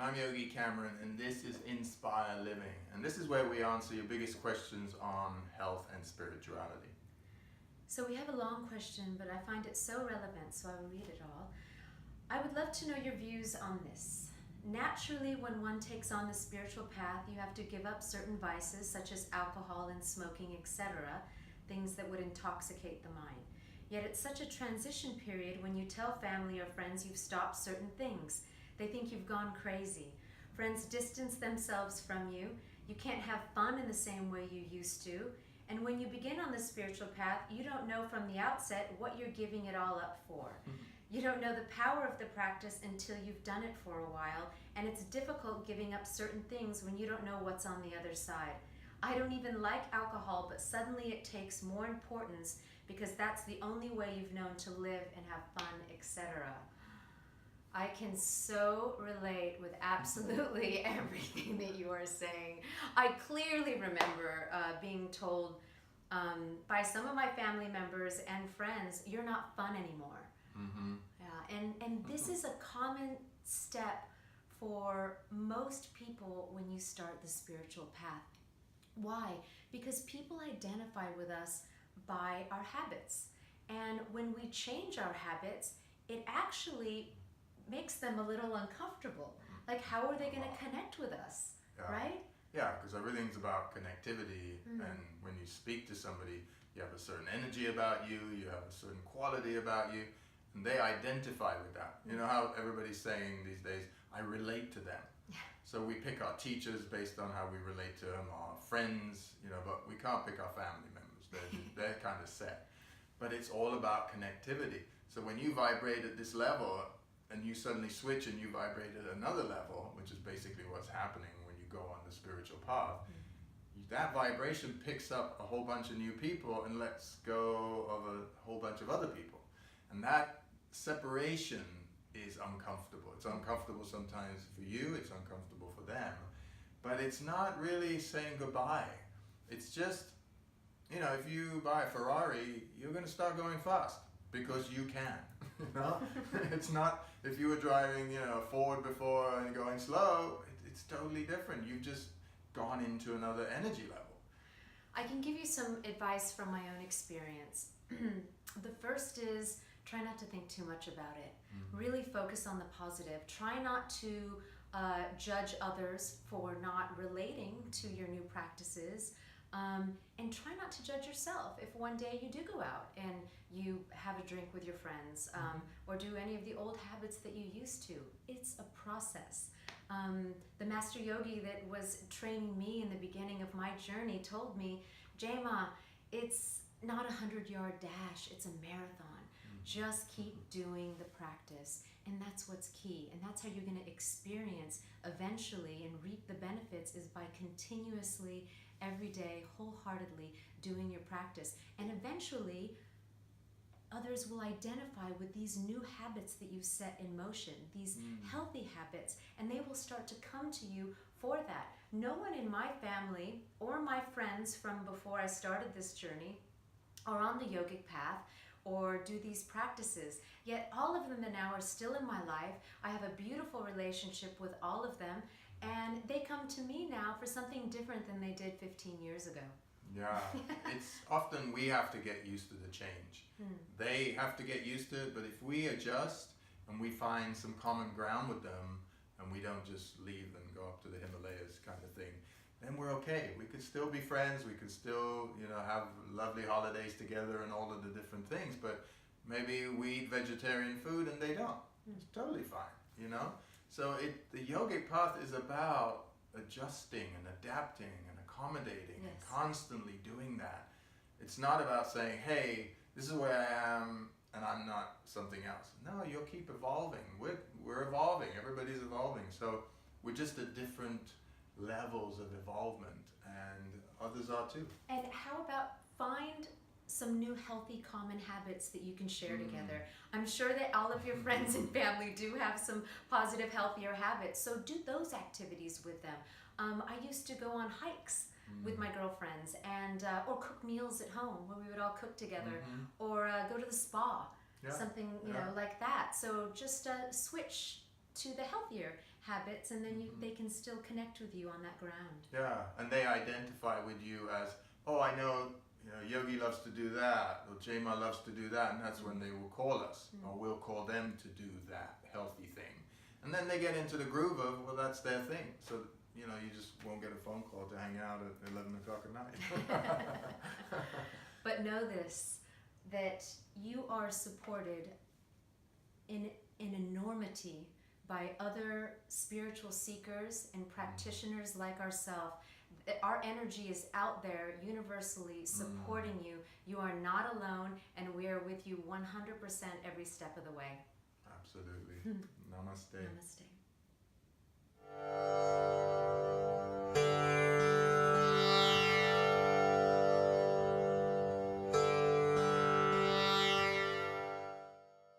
I'm Yogi Cameron, and this is Inspire Living. And this is where we answer your biggest questions on health and spirituality. So we have a long question, but I find it so relevant, so I will read it all. I would love to know your views on this. Naturally, when one takes on the spiritual path, you have to give up certain vices such as alcohol and smoking, etc., things that would intoxicate the mind. Yet it's such a transition period when you tell family or friends you've stopped certain things. They think you've gone crazy. Friends distance themselves from you. You can't have fun in the same way you used to. And when you begin on the spiritual path, you don't know from the outset what you're giving it all up for. You don't know the power of the practice until you've done it for a while, and it's difficult giving up certain things when you don't know what's on the other side. I don't even like alcohol, but suddenly it takes more importance because that's the only way you've known to live and have fun, etc. I can so relate with absolutely everything that you are saying. I clearly remember being told by some of my family members and friends, you're not fun anymore. Mm-hmm. Yeah, and this is a common step for most people when you start the spiritual path. Why? Because people identify with us by our habits. And when we change our habits, it actually makes them a little uncomfortable. Like, how are they going to connect with us, right? Yeah, because everything's about connectivity, and when you speak to somebody, you have a certain energy about you, you have a certain quality about you, and they identify with that. You know how everybody's saying these days, I relate to them. So we pick our teachers based on how we relate to them, our friends, but we can't pick our family members. They're kind of set. But it's all about connectivity. So when you vibrate at this level, and you suddenly switch and you vibrate at another level, which is basically what's happening when you go on the spiritual path, that vibration picks up a whole bunch of new people and lets go of a whole bunch of other people. And that separation is uncomfortable. It's uncomfortable sometimes for you, it's uncomfortable for them, but it's not really saying goodbye. It's just, if you buy a Ferrari, you're going to start going fast because you can. It's not if you were driving, Ford before and going slow. It's totally different. You've just gone into another energy level. I can give you some advice from my own experience. The first is try not to think too much about it. Really focus on the positive. Try not to judge others for not relating to your new practices. And try not to judge yourself if one day you do go out and you have a drink with your friends or do any of the old habits that you used to. It's a process. The master yogi that was training me in the beginning of my journey told me, Jema, it's not a 100-yard dash, it's a marathon. Just keep doing the practice, and that's what's key, and that's how you're going to experience eventually and reap the benefits is by continuously every day, wholeheartedly doing your practice. And eventually, others will identify with these new habits that you've set in motion, these healthy habits, and they will start to come to you for that. No one in my family or my friends from before I started this journey are on the yogic path or do these practices, yet all of them now are still in my life. I have a beautiful relationship with all of them, and they come to me now for something different than they did 15 years ago. Yeah, it's often we have to get used to the change. They have to get used to it, but if we adjust and we find some common ground with them and we don't just leave and go up to the Himalayas kind of thing, then we're okay. We could still be friends, we could still, have lovely holidays together and all of the different things, but maybe we eat vegetarian food and they don't. It's totally fine, So the yogic path is about adjusting and adapting and accommodating and constantly doing that. It's not about saying, hey, this is where I am and I'm not something else. No, you'll keep evolving. We're evolving. Everybody's evolving. So we're just at different levels of involvement, and others are too. And how about find some new healthy common habits that you can share together. I'm sure that all of your friends and family do have some positive, healthier habits, so do those activities with them. I used to go on hikes with my girlfriends and or cook meals at home where we would all cook together, or go to the spa, something like that. So just switch to the healthier habits, and then they can still connect with you on that ground. Yeah, and they identify with you as, oh, I know, Yogi loves to do that, or Jema loves to do that, and that's when they will call us, or we'll call them to do that healthy thing. And then they get into the groove of, well, that's their thing. So, you just won't get a phone call to hang out at 11 o'clock at night. But know this, that you are supported in enormity by other spiritual seekers and practitioners like ourselves. Our energy is out there universally supporting you. You are not alone, and we are with you 100% every step of the way. Absolutely. Namaste. Namaste.